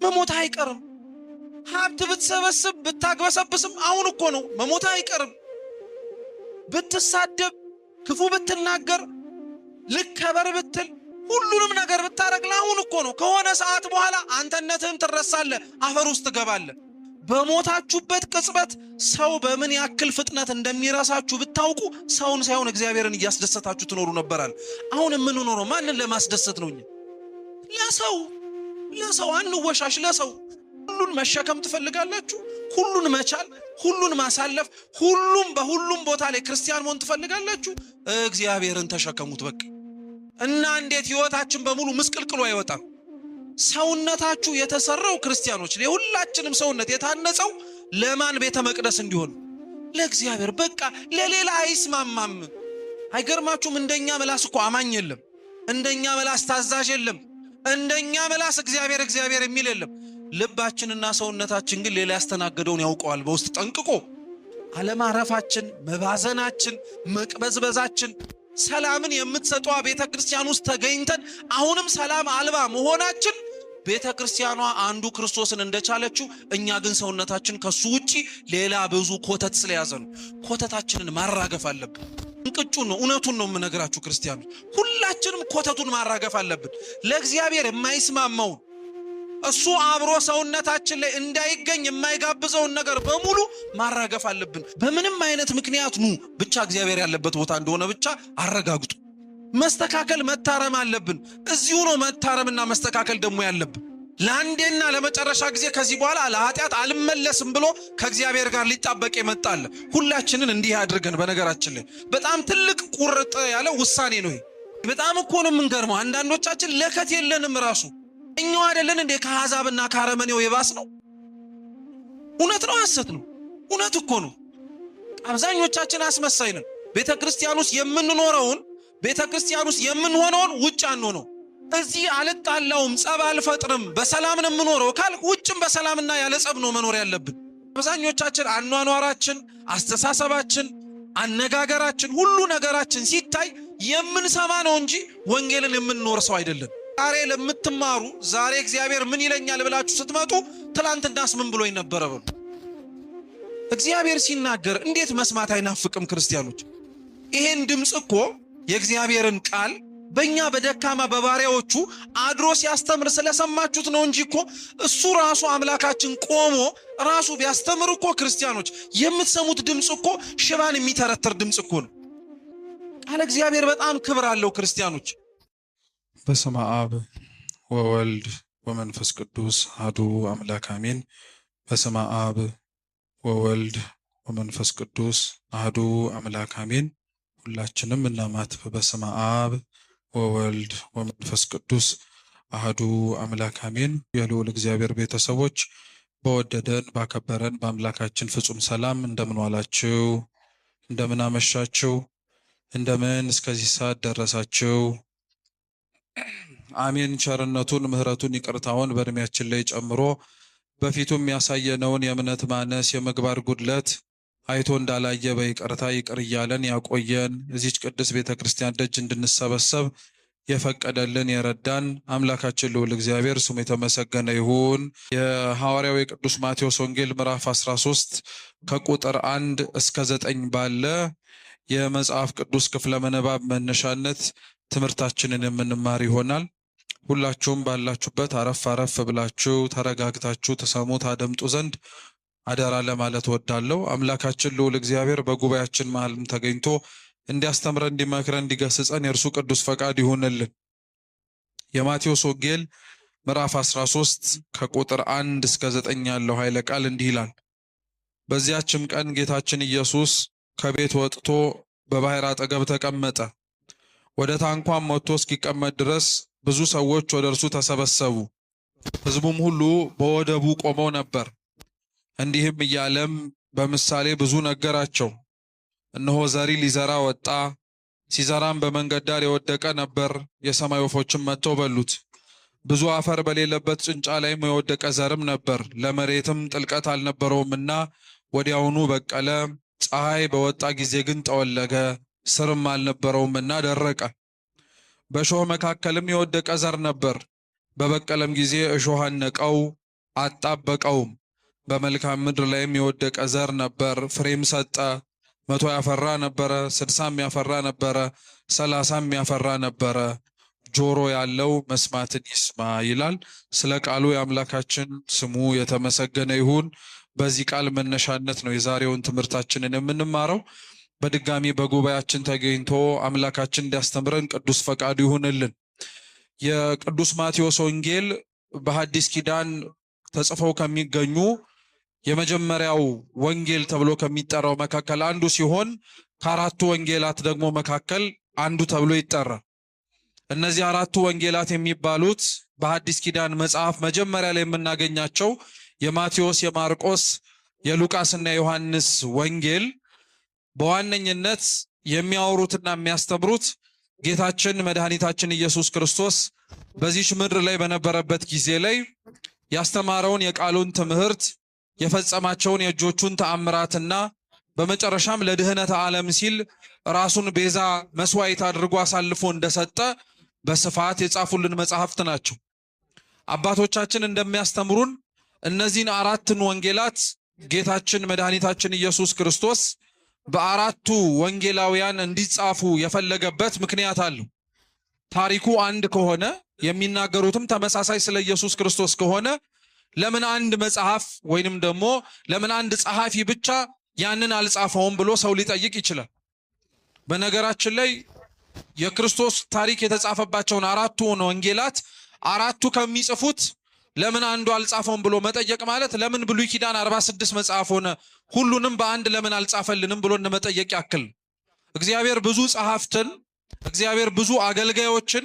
መሞት አይቀርም። ሀብት ብትሰበስብ ብታግበሰብስም አሁን እኮ ነው፣ መሞት አይቀርም። ብትሳደብ፣ ክፉ ብትናገር፣ ልከበር ብትል፣ ሁሉንም ነገር ብታረግ አሁን እኮ ነው። ከሆነ ሰዓት በኋላ አንተነትህን ትረሳለህ፣ አፈር ውስጥ ትገባለህ። በሞታችሁበት ቅጽበት ሰው በምን ያክል ፍጥነት እንደሚረሳችሁ ብታውቁ ሰውን ሳይሆን እግዚአብሔርን እያስደሰታችሁ ትኖሩ ነበራል። አሁን የምንኖረው ማንን ለማስደሰት ነው? ለሰው አንወሻሽ። ለሰው ሁሉን መሸከም ትፈልጋላችሁ? ሁሉን መቻል፣ ሁሉን ማሳለፍ፣ በሁሉም ቦታ ላይ ክርስቲያን መሆን ትፈልጋላችሁ? እግዚአብሔርን ተሸከሙት በቃ። እና እንዴት ህይወታችን በሙሉ ምስቅልቅሉ አይወጣም? ሰውነታችሁ የተሰራው ክርስቲያኖች፣ የሁላችንም ሰውነት የታነጸው ለማን ቤተ መቅደስ እንዲሆን? ለእግዚአብሔር። በቃ ለሌላ አይስማማም። አይገርማችሁም? እንደኛ ምላስ እኮ አማኝ የለም። እንደኛ ምላስ ታዛዥ የለም። እንደኛ ምላስ እግዚአብሔር የሚል የለም። ልባችንና ሰውነታችን ግን ሌላ ያስተናገደውን ያውቀዋል በውስጥ ጠንቅቆ። አለማረፋችን፣ መባዘናችን፣ መቅበዝበዛችን፣ ሰላምን የምትሰጠዋ ቤተ ክርስቲያን ውስጥ ተገኝተን አሁንም ሰላም አልባ መሆናችን ቤተ ክርስቲያኗ አንዱ ክርስቶስን እንደቻለችው እኛ ግን ሰውነታችን ከሱ ውጪ ሌላ ብዙ ኮተት ስለያዘ ነው። ኮተታችንን ማራገፍ አለብን። እንቅጩን ነው፣ እውነቱን ነው የምነግራችሁ ክርስቲያኖች። ሁላችንም ኮተቱን ማራገፍ አለብን። ለእግዚአብሔር የማይስማማውን እሱ አብሮ ሰውነታችን ላይ እንዳይገኝ የማይጋብዘውን ነገር በሙሉ ማራገፍ አለብን። በምንም አይነት ምክንያት ብቻ እግዚአብሔር ያለበት ቦታ እንደሆነ ብቻ አረጋግጡ። መስተካከል መታረም አለብን። እዚሁ ነው መታረምና መስተካከል ደግሞ ያለብን። ለአንዴና ለመጨረሻ ጊዜ ከዚህ በኋላ ለኃጢአት አልመለስም ብሎ ከእግዚአብሔር ጋር ሊጣበቅ የመጣለ ሁላችንን እንዲህ አድርገን። በነገራችን ላይ በጣም ትልቅ ቁርጥ ያለ ውሳኔ ነው። በጣም እኮ ነው የምንገርመው። አንዳንዶቻችን ለከት የለንም ራሱ እኛው አይደለን እንዴ ከአሕዛብና ከአረመኔው የባስ ነው? እውነት ነው ሐሰት ነው? እውነት እኮ ነው። አብዛኞቻችን አስመሳይ ነን። ቤተ ክርስቲያን ውስጥ የምንኖረውን ቤተ ክርስቲያን ውስጥ የምንሆነውን ውጭ አንሆነው። እዚህ አልጣላውም፣ ጸብ አልፈጥርም፣ በሰላም ነው የምኖረው ካልክ ውጭም በሰላምና ያለ ጸብ ነው መኖር ያለብን። አብዛኞቻችን አኗኗራችን፣ አስተሳሰባችን፣ አነጋገራችን፣ ሁሉ ነገራችን ሲታይ የምንሰማ ነው እንጂ ወንጌልን የምንኖር ሰው አይደለም። ዛሬ ለምትማሩ ዛሬ እግዚአብሔር ምን ይለኛል ብላችሁ ስትመጡ ትላንትናስ ምን ብሎኝ ነበረ በሉ። እግዚአብሔር ሲናገር እንዴት መስማት አይናፍቅም ክርስቲያኖች? ይሄን ድምፅ እኮ የእግዚአብሔርን ቃል በእኛ በደካማ በባሪያዎቹ አድሮ ሲያስተምር ስለሰማችሁት ነው እንጂ እኮ እሱ ራሱ አምላካችን ቆሞ ራሱ ቢያስተምር እኮ ክርስቲያኖች የምትሰሙት ድምፅ እኮ ሽባን የሚተረተር ድምፅ እኮ ነው። ቃል እግዚአብሔር በጣም ክብር አለው ክርስቲያኖች። በስመ አብ ወወልድ ወመንፈስ ቅዱስ አሐዱ አምላክ አሜን። በስመ አብ ወወልድ ወመንፈስ ቅዱስ አሐዱ አምላክ አሜን። ሁላችንም እናማትብ። በስመ አብ ወወልድ ወመንፈስ ቅዱስ አሐዱ አምላክ አሜን። የልዑል እግዚአብሔር ቤተሰቦች በወደደን ባከበረን በአምላካችን ፍጹም ሰላም እንደምን ዋላችሁ? እንደምን አመሻችሁ? እንደምን እስከዚህ ሰዓት ደረሳችሁ? አሜን። ቸርነቱን ምሕረቱን ይቅርታውን በእድሜያችን ላይ ጨምሮ በፊቱም ያሳየነውን የእምነት ማነስ የምግባር ጉድለት አይቶ እንዳላየ በይቅርታ ይቅር እያለን ያቆየን እዚች ቅድስት ቤተ ክርስቲያን ደጅ እንድንሰበሰብ የፈቀደልን የረዳን አምላካችን ልዑል እግዚአብሔር ስሙ የተመሰገነ ይሁን። የሐዋርያው የቅዱስ ማቴዎስ ወንጌል ምዕራፍ 13 ከቁጥር 1 እስከ 9 ባለ የመጽሐፍ ቅዱስ ክፍለ ምንባብ መነሻነት ትምህርታችንን የምንማር ይሆናል። ሁላችሁም ባላችሁበት አረፍ አረፍ ብላችሁ ተረጋግታችሁ ተሰሙ ታደምጡ ዘንድ አደራ ለማለት ወዳለሁ። አምላካችን ልዑል እግዚአብሔር በጉባኤያችን መሃልም ተገኝቶ እንዲያስተምረን፣ እንዲመክረን፣ እንዲገስጸን የእርሱ ቅዱስ ፈቃድ ይሁንልን። የማቴዎስ ወንጌል ምዕራፍ 13 ከቁጥር 1 እስከ 9 ያለው ኃይለ ቃል እንዲህ ይላል። በዚያችም ቀን ጌታችን ኢየሱስ ከቤት ወጥቶ በባሕር አጠገብ ተቀመጠ። ወደ ታንኳም ወጥቶ እስኪቀመጥ ድረስ ብዙ ሰዎች ወደ እርሱ ተሰበሰቡ። ሕዝቡም ሁሉ በወደቡ ቆመው ነበር። እንዲህም እያለም በምሳሌ ብዙ ነገራቸው። እነሆ ዘሪ ሊዘራ ወጣ። ሲዘራም በመንገድ ዳር የወደቀ ነበር። የሰማይ ወፎችም መጥተው በሉት። ብዙ አፈር በሌለበት ጭንጫ ላይም የወደቀ ዘርም ነበር። ለመሬትም ጥልቀት አልነበረውምና ወዲያውኑ በቀለ። ፀሐይ በወጣ ጊዜ ግን ጠወለገ፣ ስርም አልነበረውምና ደረቀ። በእሾህ መካከልም የወደቀ ዘር ነበር። በበቀለም ጊዜ እሾህ አነቀው፣ አጣበቀውም። በመልካም ምድር ላይም የወደቀ ዘር ነበር፣ ፍሬም ሰጠ። 100 ያፈራ ነበረ፣ 60 ያፈራ ነበረ፣ 30 ያፈራ ነበረ። ጆሮ ያለው መስማትን ይስማ ይላል። ስለ ቃሉ የአምላካችን ስሙ የተመሰገነ ይሁን። በዚህ ቃል መነሻነት ነው የዛሬውን ትምህርታችንን የምንማረው። በድጋሚ በጉባኤያችን ተገኝቶ አምላካችን እንዲያስተምረን ቅዱስ ፈቃዱ ይሁንልን። የቅዱስ ማቴዎስ ወንጌል በሐዲስ ኪዳን ተጽፈው ከሚገኙ የመጀመሪያው ወንጌል ተብሎ ከሚጠራው መካከል አንዱ ሲሆን ከአራቱ ወንጌላት ደግሞ መካከል አንዱ ተብሎ ይጠራል። እነዚህ አራቱ ወንጌላት የሚባሉት በሐዲስ ኪዳን መጽሐፍ መጀመሪያ ላይ የምናገኛቸው የማቴዎስ፣ የማርቆስ፣ የሉቃስና የዮሐንስ ወንጌል በዋነኝነት የሚያወሩትና የሚያስተምሩት ጌታችን መድኃኒታችን ኢየሱስ ክርስቶስ በዚች ምድር ላይ በነበረበት ጊዜ ላይ ያስተማረውን የቃሉን ትምህርት፣ የፈጸማቸውን የእጆቹን ተአምራትና በመጨረሻም ለድህነተ ዓለም ሲል ራሱን ቤዛ መስዋዕት አድርጎ አሳልፎ እንደሰጠ በስፋት የጻፉልን መጽሐፍት ናቸው። አባቶቻችን እንደሚያስተምሩን እነዚህን አራትን ወንጌላት ጌታችን መድኃኒታችን ኢየሱስ ክርስቶስ በአራቱ ወንጌላውያን እንዲጻፉ የፈለገበት ምክንያት አለው። ታሪኩ አንድ ከሆነ የሚናገሩትም ተመሳሳይ ስለ ኢየሱስ ክርስቶስ ከሆነ ለምን አንድ መጽሐፍ ወይንም ደግሞ ለምን አንድ ጸሐፊ ብቻ ያንን አልጻፈውም ብሎ ሰው ሊጠይቅ ይችላል። በነገራችን ላይ የክርስቶስ ታሪክ የተጻፈባቸውን አራቱን ወንጌላት አራቱ ከሚጽፉት ለምን አንዱ አልጻፈውም ብሎ መጠየቅ ማለት ለምን ብሉይ ኪዳን 46 መጽሐፍ ሆነ ሁሉንም በአንድ ለምን አልጻፈልንም ብሎ መጠየቅ ያክል። እግዚአብሔር ብዙ ጸሐፍትን፣ እግዚአብሔር ብዙ አገልጋዮችን